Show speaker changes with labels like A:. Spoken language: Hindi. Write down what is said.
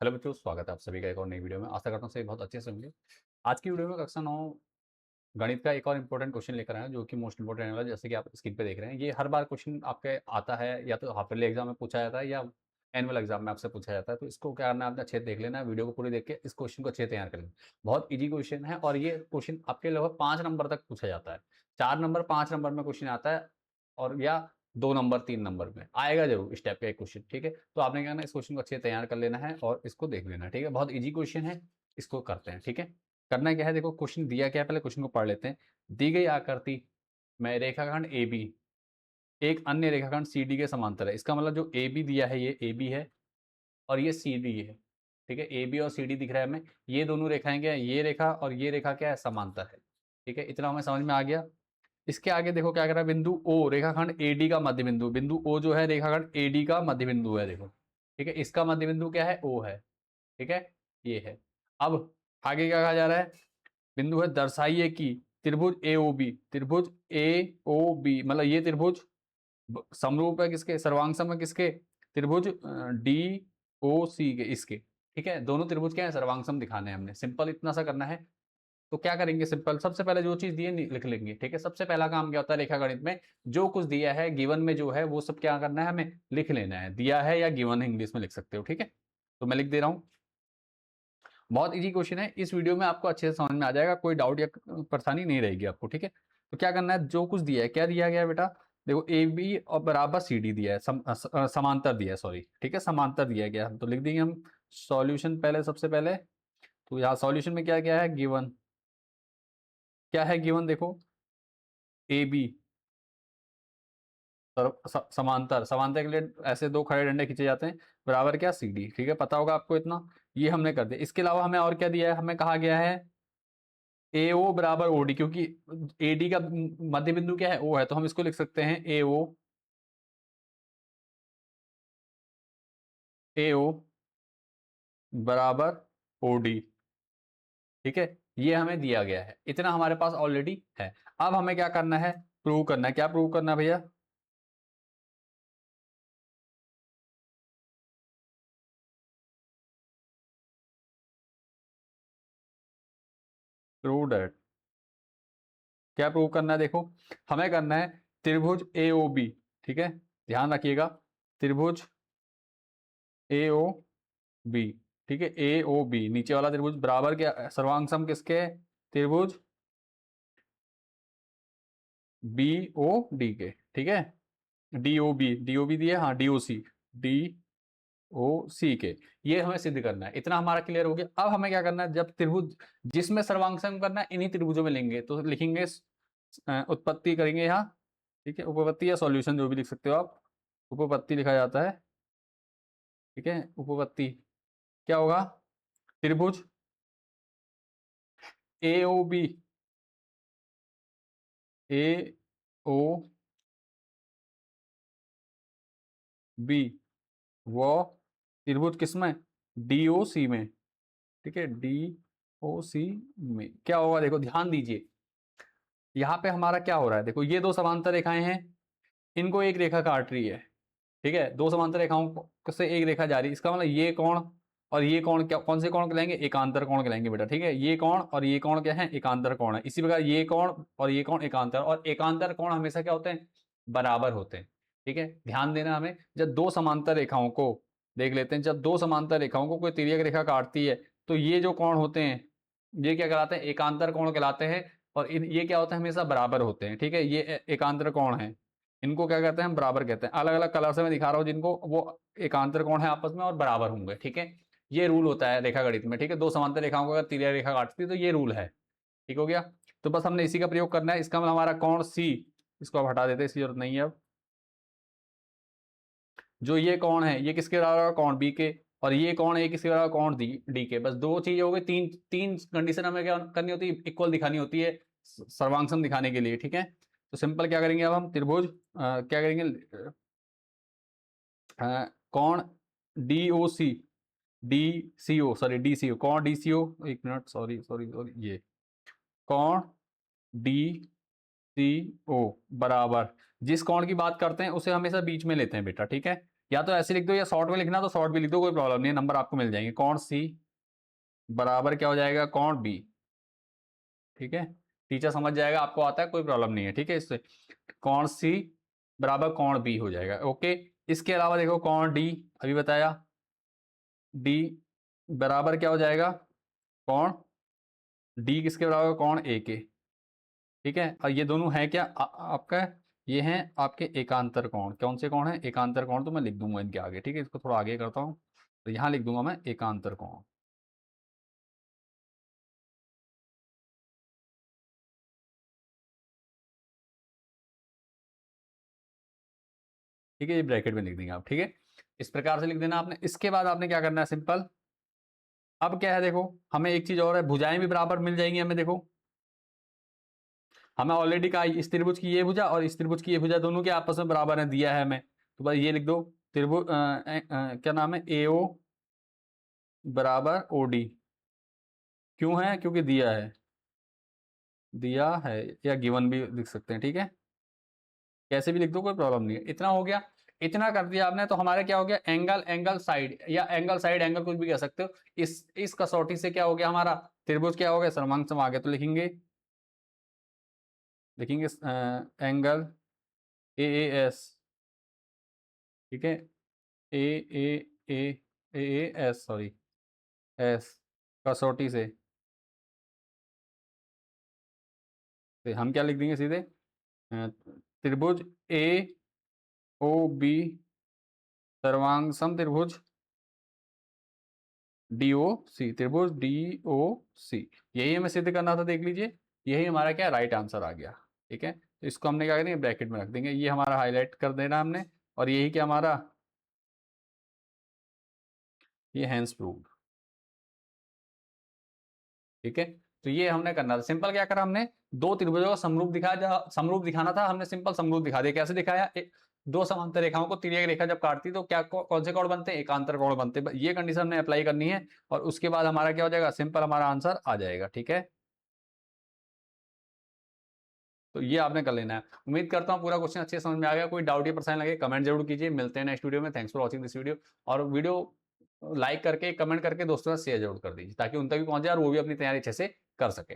A: हेलो बच्चों, स्वागत है आप सभी का एक और नई वीडियो में। आशा करता हूँ सभी बहुत अच्छे से होंगे। आज की वीडियो में कक्षा 9 गणित का एक और इम्पोर्टेंट क्वेश्चन लेकर आया हूं, जो कि मोस्ट इंपोर्टेंट है। जैसे कि आप स्क्रीन पे देख रहे हैं, ये हर बार क्वेश्चन आपके आता है, या तो हाफ ईयरली एग्जाम में पूछा जाता है या एनुअल एग्जाम में आपसे पूछा जाता है। तो इसको क्या करना है, आपने अच्छे से देख लेना है, वीडियो को पूरी देख के इस क्वेश्चन को अच्छे से तैयार कर लेना। बहुत ईजी क्वेश्चन है और ये क्वेश्चन आपके लगभग 5 नंबर तक पूछा जाता है। 4 नंबर 5 नंबर में क्वेश्चन आता है, और या 2 नंबर 3 नंबर में आएगा जरूर इस टाइप का एक क्वेश्चन। ठीक है, तो आपने क्या करना है, इस क्वेश्चन को अच्छे से तैयार कर लेना है और इसको देख लेना है। ठीक है, बहुत ईजी क्वेश्चन है, इसको करते हैं। ठीक है, करना क्या है, देखो क्वेश्चन दिया क्या है, पहले क्वेश्चन को पढ़ लेते हैं। दी गई आकृति में रेखाखंड ए बी एक अन्य रेखाखंड सी डी के समांतर है। इसका मतलब जो ए बी दिया है, ये ए बी है और ये सी डी है। ठीक है, ए बी और सी डी दिख रहा है हमें। ये दोनों रेखाएं क्या है, ये रेखा और ये रेखा क्या है, समांतर है। ठीक है, इतना हमें समझ में आ गया। इसके आगे देखो क्या कर रहा है, बिंदु ओ रेखाखंड ए डी का मध्य बिंदु। बिंदु ओ जो है रेखाखंड ए डी का मध्य बिंदु है, देखो। ठीक है, इसका मध्य बिंदु क्या है, ओ है। ठीक है, ये है। अब आगे क्या कहा जा रहा है, बिंदु है दर्शाइए कि त्रिभुज ए ओ बी, त्रिभुज ए ओ बी मतलब ये त्रिभुज समरूप है किसके, सर्वांग सम है किसके, त्रिभुज डी ओ सी के, इसके। ठीक है, दोनों त्रिभुज क्या है, सर्वांग सम दिखाने हैं हमने। सिंपल इतना सा करना है। तो क्या करेंगे, सिंपल सबसे पहले जो चीज दी है लिख लेंगे। ठीक है, सबसे पहला काम क्या होता है रेखा गणित में, जो कुछ दिया है गिवन में जो है वो सब क्या करना है, हमें लिख लेना है। दिया है या गिवन है, इंग्लिश में लिख सकते हो। ठीक है, तो मैं लिख दे रहा हूं। बहुत इजी क्वेश्चन है, इस वीडियो में आपको अच्छे से समझ में आ जाएगा, कोई डाउट या परेशानी नहीं रहेगी आपको। ठीक है, तो क्या करना है, जो कुछ दिया है, क्या दिया गया है बेटा, देखो ए बी और बराबर सी डी दिया है, समांतर दिया है, सॉरी। ठीक है, समांतर दिया गया है, तो लिख देंगे हम सॉल्यूशन पहले, सबसे पहले। तो यहाँ सॉल्यूशन में क्या क्या है, गिवन क्या है, गिवन देखो ए बी समांतर, समांतर के लिए ऐसे दो खड़े डंडे खींचे जाते हैं, बराबर क्या, सी डी। ठीक है, पता होगा आपको इतना, ये हमने कर दिया। इसके अलावा हमें और क्या दिया है, हमें कहा गया है ए ओ बराबर ओ डी, क्योंकि ए डी का मध्य बिंदु क्या है, ओ है, तो हम इसको लिख सकते हैं ए ओ बराबर ओ डी। ठीक है, ये हमें दिया गया है, इतना हमारे पास ऑलरेडी है। अब हमें क्या करना है, प्रूव करना है। क्या प्रूव करना है भैया, प्रूव दैट, क्या प्रूव करना है, देखो हमें करना है त्रिभुज ए ओ बी। ठीक है, ध्यान रखिएगा, त्रिभुज ए ओ बी। ठीक है, ए ओ बी नीचे वाला त्रिभुज बराबर क्या, सर्वांग सम किसके, त्रिभुज बी ओ डी के। ठीक है, D O B, D O B दिए, हाँ डी ओ सी, डी ओ सी के। ये हमें सिद्ध करना है, इतना हमारा क्लियर हो गया। अब हमें क्या करना है, जब त्रिभुज जिसमें सर्वांग सम करना है इन्हीं त्रिभुजों में लेंगे, तो लिखेंगे उत्पत्ति करेंगे यहाँ। ठीक है, उपपत्ति या सॉल्यूशन जो भी लिख सकते हो आप, उपपत्ति लिखा जाता है। ठीक है, उपपत्ति क्या होगा, त्रिभुज ए ओ बी, ए ओ बी वो त्रिभुज किसमें, डी ओ सी में। ठीक है, डी ओ सी में क्या होगा, देखो ध्यान दीजिए, यहाँ पे हमारा क्या हो रहा है, देखो ये दो समांतर रेखाएं हैं, इनको एक रेखा काट रही है। ठीक है, दो समांतर रेखाओं से एक रेखा जा रही है, इसका मतलब ये कोण और ये कोण क्या, कौन से कोण कहलाएंगे, एकांतर कोण कहलाएंगे बेटा। ठीक है, ये कोण और ये कोण क्या है, एकांतर कोण है। इसी प्रकार ये कोण और ये कोण एकांतर, और एकांतर कोण हमेशा क्या होते हैं, बराबर होते हैं। ठीक है, ध्यान देना हमें, जब दो समांतर रेखाओं को देख लेते हैं, जब दो समांतर रेखाओं को कोई तिर्यक रेखा काटती है, तो ये जो कोण होते हैं, ये क्या कहलाते हैं, एकांतर कोण कहलाते हैं। और ये क्या होता है, हमेशा बराबर होते हैं। ठीक है, ये एकांतर कोण है, इनको क्या कहते हैं, हम बराबर कहते हैं। अलग अलग कलर से मैं दिखा रहा हूँ जिनको, वो एकांतर कोण है आपस में और बराबर होंगे। ठीक है, ये रूल होता है रेखा गणित में। ठीक है, दो समांतर रेखाओं को अगर तिर्यक रेखा काटती है तो ये रूल है। ठीक हो गया, तो बस हमने इसी का प्रयोग करना है। इसका मतलब हमारा कोण सी, इसको आप हटा देते हैं, इसकी जरूरत नहीं है अब। जो ये कोण है, ये किसके बराबर है, कोण बी के, और ये कोण है, किसके बराबर, कोण डी के। बस दो चीजें हो गई, तीन तीन कंडीशन हमें क्या करनी होती है, इक्वल दिखानी होती है सर्वांग दिखाने के लिए। ठीक है, तो सिंपल क्या करेंगे, अब हम त्रिभुज क्या करेंगे, कोण डी ओ सी, डी सी ओ, सॉरी डी सी ओ, कोण डी सी ओ, एक मिनट, सॉरी सॉरी सॉरी, ये कोण डी सी ओ बराबर, जिस कोण की बात करते हैं उसे हमेशा बीच में लेते हैं बेटा। ठीक है, या तो ऐसे लिख दो या शॉर्ट में लिखना तो शॉर्ट भी लिख दो, कोई प्रॉब्लम नहीं है, नंबर आपको मिल जाएंगे। कौन सी बराबर क्या हो जाएगा, कौन बी। ठीक है, टीचर समझ जाएगा, आपको आता है, कोई प्रॉब्लम नहीं है। ठीक है, इससे कौन सी बराबर कौन बी हो जाएगा। ओके, इसके अलावा देखो कौन डी, अभी बताया, डी बराबर क्या हो जाएगा, कौन डी किसके बराबर, कौन ए के। ठीक है, और ये दोनों है क्या आपका, ये हैं आपके एकांतर कोण। कौन से कोण है, एकांतर कोण, तो मैं लिख दूंगा इनके आगे। ठीक है, इसको थोड़ा आगे करता हूँ, तो यहाँ लिख दूंगा मैं एकांतर कोण। ठीक है, ये ब्रैकेट में लिख देंगे आप। ठीक है, इस प्रकार से लिख देना आपने। इसके बाद आपने क्या करना है, सिंपल, अब क्या है देखो, हमें एक चीज और है, भुजाएं भी बराबर मिल जाएंगी हमें। देखो, हमें ऑलरेडी कहा इस त्रिभुज की ये भुजा और इस त्रिभुज की ये भुजा दोनों के आपस में बराबर है, दिया है हमें। तो बस ये लिख दो, त्रिभुज क्या नाम है, ए ओ बराबर ओ डी। क्यों है, क्योंकि दिया है, दिया है, या गिवन भी लिख सकते हैं। ठीक है, कैसे भी लिख दो, कोई प्रॉब्लम नहीं है। इतना हो गया, इतना कर दिया आपने, तो हमारे क्या हो गया, एंगल, एंगल साइड, या एंगल साइड एंगल कुछ भी कह सकते हो। इस कसौटी से क्या हो गया हमारा त्रिभुज, क्या हो गया, सर्वांग सम आ गया। तो लिखेंगे, लिखेंगे एंगल ए एस। ठीक है, ए ए ए ए एस, सॉरी, एस कसौटी से हम क्या लिख देंगे सीधे, त्रिभुज ए ओ बी सर्वांग सम त्रिभुज डीओ सी, त्रिभुज डीओ सी। यही हमें सिद्ध करना था, देख लीजिए, यही हमारा क्या राइट आंसर आ गया। ठीक है, तो इसको हमने क्या करेंगे, ब्रैकेट में रख देंगे, ये हमारा हाईलाइट कर देना हमने, और यही क्या हमारा, ये हैंस प्रूव्ड। ठीक है, तो ये हमने करना था। सिंपल क्या करा हमने, दो त्रिभुजों का समरूप दिखाया, समरूप दिखाना था, हमने सिंपल समरूप दिखा दिया। कैसे दिखाया, दो समांतर रेखाओं को तिर्यक रेखा जब काटती तो क्या कौन से कोण बनते हैं, एकांतर कोण बनते हैं। ये कंडीशन हमने अप्लाई करनी है, और उसके बाद हमारा क्या हो जाएगा, सिंपल हमारा आंसर आ जाएगा। ठीक है, तो ये आपने कर लेना है। उम्मीद करता हूँ पूरा क्वेश्चन अच्छे समझ में आ गया। कोई डाउट या परेशानी लगे कमेंट जरूर कीजिए। मिलते हैं नेक्स्ट वीडियो में। Thanks for watching this video. और वीडियो लाइक करके, कमेंट करके दोस्तों से शेयर जरूर कर दीजिए, ताकि उन तक भी पहुंच जाए और वो भी अपनी तैयारी अच्छे से कर सके।